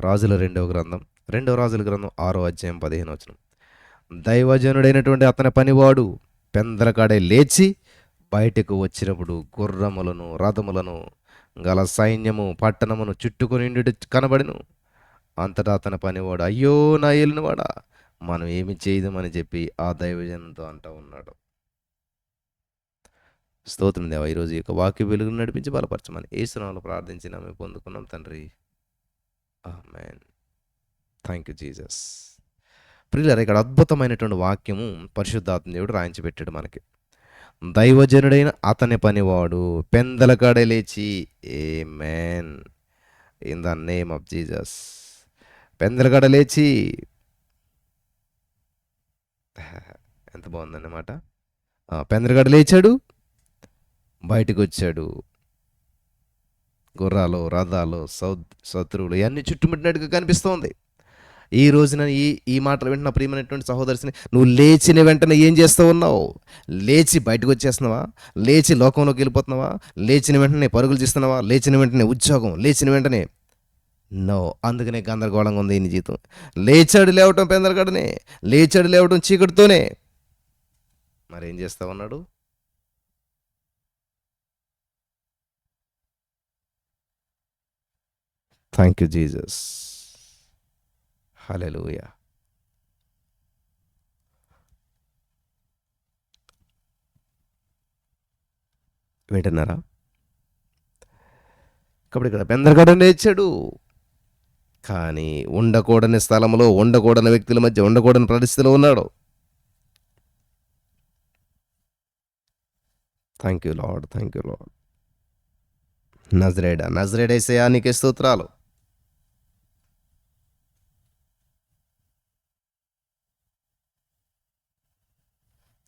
రాజుల రెండవ రాజుల గ్రంథం 6వ అధ్యాయం 15వ వచనం. దైవజనుడైనటువంటి అతని పనివాడు పెందలకాడే లేచి బయటకు వచ్చినప్పుడు గుర్రములను రథములను గల సైన్యము పట్టణమును చుట్టుకొని కనబడిను. అంతటా అతని పనివాడు, అయ్యో నా ఏలినవాడా, మనం ఏమి చేయదామని చెప్పి ఆ దైవజనంతో అంటూ ఉన్నాడు. స్తోత్రం దేవా, ఈరోజు ఈ యొక్క వాక్య వెలుగును నడిపించి బలపరచమని యేసు నామములో ప్రార్థించి మేము పొందుకున్నాం తండ్రి. ఆమేన్. Thank you Jesus. ప్రియులారా, ఇక్కడ అద్భుతమైనటువంటి వాక్యము పరిశుద్ధాత్మ దేవుడు రాయించి పెట్టాడు మనకి. దైవజనుడైన అతని పనివాడు పెందలకాడే లేచి, amen, in the name of Jesus. పెందలకాడ లేచి, ఎంత బాగుందన్నమాట. పెందలకాడ లేచాడు, బయటకు వచ్చాడు. గుర్రాలు రథాలు శత్రువులు ఇవన్నీ చుట్టుముట్టినట్టుగా కనిపిస్తోంది. ఈ రోజున ఈ మాటలు వింటున్న ప్రియమైనటువంటి సహోదరిని, నువ్వు లేచిన వెంటనే ఏం చేస్తూ ఉన్నావు? లేచి బయటకు వచ్చేస్తున్నావా? లేచి లోకంలోకి వెళ్ళిపోతున్నావా? లేచిన వెంటనే పరుగులు తీస్తున్నావా? లేచిన వెంటనే ఉద్యోగం, లేచిన వెంటనే నో. అందుకనే గందరగోళంగా ఉంది నీ జీవితం. లేచాడు లేవటం పెందలగడనే, లేచాడు లేవటం చీకటితోనే. మరేం చేస్తా ఉన్నాడు? Thank you Jesus. హల్లెలూయా. వింటున్నారా? కాబట్టి ఇక్కడ పెందలగడ లేచాడు, కానీ ఉండకూడని స్థలంలో, ఉండకూడని వ్యక్తుల మధ్య, ఉండకూడని పరిస్థితిలో ఉన్నాడు. Thank you lord, thank you lord. నజరేడ యేసయ్యా నీకే స్తోత్రాలు.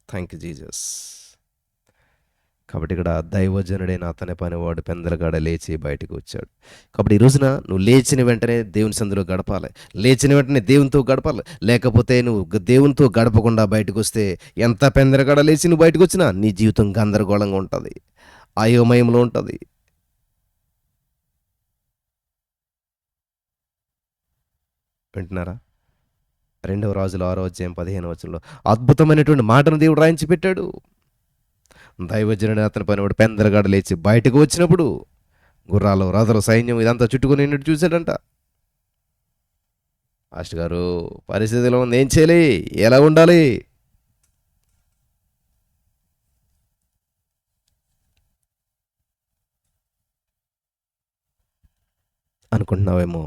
Thank you Jesus. కాబట్టి ఇక్కడ దైవజనుడైన అతని పనివాడు పెందలకాడ లేచి బయటకు వచ్చాడు. కాబట్టి ఈ రోజున నువ్వు లేచిన వెంటనే దేవుని సందులో గడపాలి. లేచిన వెంటనే దేవునితో గడపాలి. లేకపోతే నువ్వు దేవునితో గడపకుండా బయటకు వస్తే, ఎంత పెందలకాడ లేచి నువ్వు బయటకు వచ్చినా నీ జీవితం గందరగోళంగా ఉంటుంది, అయోమయంలో ఉంటుంది. వింటున్నారా? 2వ రాజుల 6వ అధ్యాయం 15వ వచనంలో అద్భుతమైనటువంటి మాటను దేవుడు రాయించి పెట్టాడు. దైవజనుడు అతని పనివాడు పెందలకాడ లేచి బయటకు వచ్చినప్పుడు గుర్రాలు రథాలు సైన్యం ఇదంతా చుట్టుకొని చూశాడంట. మాస్టర్ గారు, పరిస్థితిలో ఉంది, ఏం చేయాలి, ఎలా ఉండాలి? అనుకుంటున్నావేమో.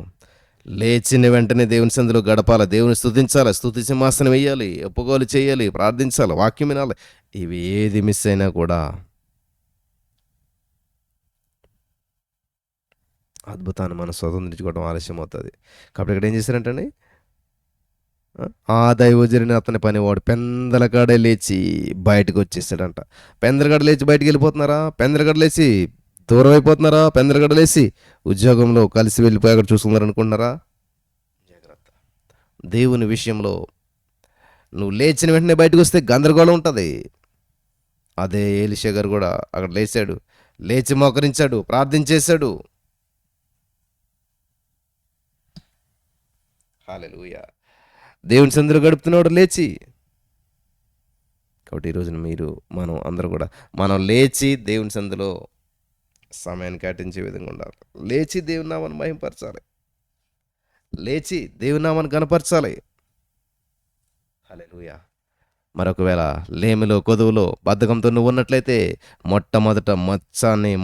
లేచిన వెంటనే దేవుని సందులో గడపాలి, దేవుని స్తుతించాలి, స్తుతి సింహాసనం వేయాలి, ఒప్పుకోలు చేయాలి, ప్రార్థించాలి, వాక్యం వినాలి. ఇవి ఏది మిస్ అయినా కూడా అద్భుతాన్ని మనం స్వతంత్రించుకోవడం ఆలస్యం అవుతుంది. కాబట్టి ఇక్కడ ఏం చేశారంటండి, ఆ దైవజనుని అతని పనివాడు పెందలకాడే లేచి బయటకు వచ్చేసాడంట. పెందలకాడ లేచి బయటకు వెళ్ళిపోతున్నారా? పెందలకాడ లేచి దూరం అయిపోతున్నారా? పెందలకాడ లేచి ఉద్యోగంలో కలిసి వెళ్ళిపోయి అక్కడ చూసుకున్నారు అనుకుంటున్నారా? జాగ్రత్త. దేవుని విషయంలో నువ్వు లేచిన వెంటనే బయటకు వస్తే గందరగోళం ఉంటుంది. అదే ఎలీషా గారు కూడా అక్కడ లేచాడు, లేచి మోకరించాడు, ప్రార్థించేశాడు. హల్లెలూయా. దేవుని సందులో గడుపుతున్నాడు లేచి. కాబట్టి ఈ రోజున మనం అందరూ కూడా మనం లేచి దేవుని సందులో సమయాన్ని కేటాయించే విధంగా ఉండాలి. లేచి దేవుని నామాన్ని మహిమపరచాలి, లేచి దేవుని నామాన్ని గణపరచాలి. హల్లెలూయా. మరొకవేళ లేమిలో కొదువులో బద్ధకంతో నువ్వు ఉన్నట్లయితే మొట్టమొదట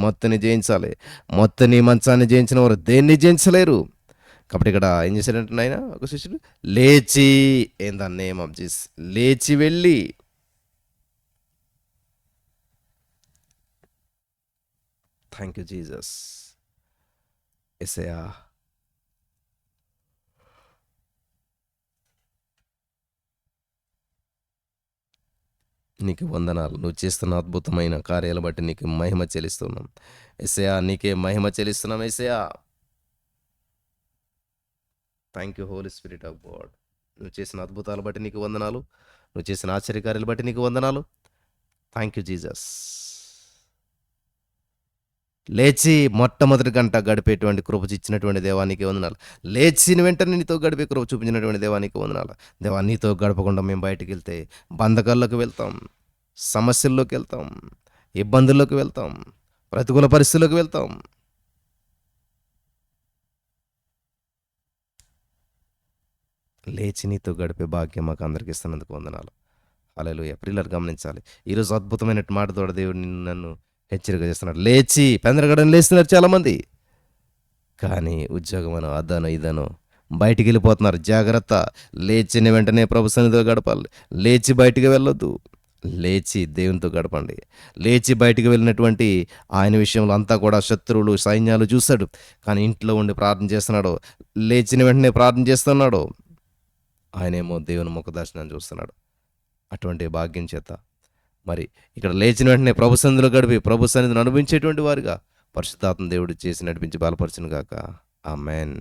మొత్తని జయించాలి. మంచాన్ని జయించిన వారు దేన్ని జయించలేరు. కాబట్టి ఇక్కడ ఏం చేశాడంటే ఆయన ఒక శిష్యుడు లేచి, in the name of Jesus, లేచి వెళ్ళి, థ్యాంక్ యూ జీసస్. యేసయ్యా, నీకు వందనాలు. నువ్వు చేస్తున్న అద్భుతమైన కార్యాలు బట్టి నీకు మహిమ చెల్లిస్తున్నాం యేసయ్యా. నీకే మహిమ చెల్లిస్తున్నాం యేసయ్యా. Thank you holy spirit of God. నువ్వు చేసిన అద్భుతాలు బట్టి నీకు వందనాలు. నువ్వు చేసిన ఆశ్చర్యకార్యాలు బట్టి నీకు వందనాలు. Thank you Jesus. లేచి మొట్టమొదటి గంట గడిపేటువంటి కృప ఇచ్చినటువంటి దేవానికి వందనాలు. లేచిన వెంటనే నీతో గడిపే కృప చూపించినటువంటి దేవానికి వందనాలు. దేవా, నీతో గడపకుండా మేము బయటికెళ్తే బంధకాల్లోకి వెళ్తాం, సమస్యల్లోకి వెళ్తాం, ఇబ్బందుల్లోకి వెళ్తాం, ప్రతికూల పరిస్థితుల్లోకి వెళ్తాం. లేచి నీతో గడిపే భాగ్యం మాకు అందరికి ఇస్తున్నందుకు వందనాలు. హల్లెలూయా. ప్రియులారా, గమనించాలి. ఈరోజు అద్భుతమైన మాట ద్వారా దేవుడు నన్ను హెచ్చరిక చేస్తున్నాడు. లేచి పెందరగడని లేస్తున్నారు చాలామంది, కానీ ఉద్యోగం అనో అదనో ఇదనో బయటికి వెళ్ళిపోతున్నారు. జాగ్రత్త. లేచిన వెంటనే ప్రభు సన్నిధిలో గడపాలి. లేచి బయటికి వెళ్ళొద్దు. లేచి దేవునితో గడపండి. లేచి బయటికి వెళ్ళినటువంటి ఆయన విషయంలో అంతా కూడా శత్రువులు సైన్యాలు చూశాడు, కానీ ఇంట్లో ఉండి ప్రార్థన చేస్తున్నాడు. లేచిన వెంటనే ప్రార్థన చేస్తున్నాడు. ఆయనేమో దేవుని ముఖ దర్శనాన్ని చూస్తున్నాడు. అటువంటి భాగ్యం చేత మరి ఇక్కడ లేచిన వెంటనే ప్రభు సన్నిధిలో గడిపి ప్రభు సన్నిధిని అనుభవించేటువంటి వారుగా పరిశుద్ధాత్మ దేవుడు చేసి నడిపించి బలపరచును గాక. ఆమేన్.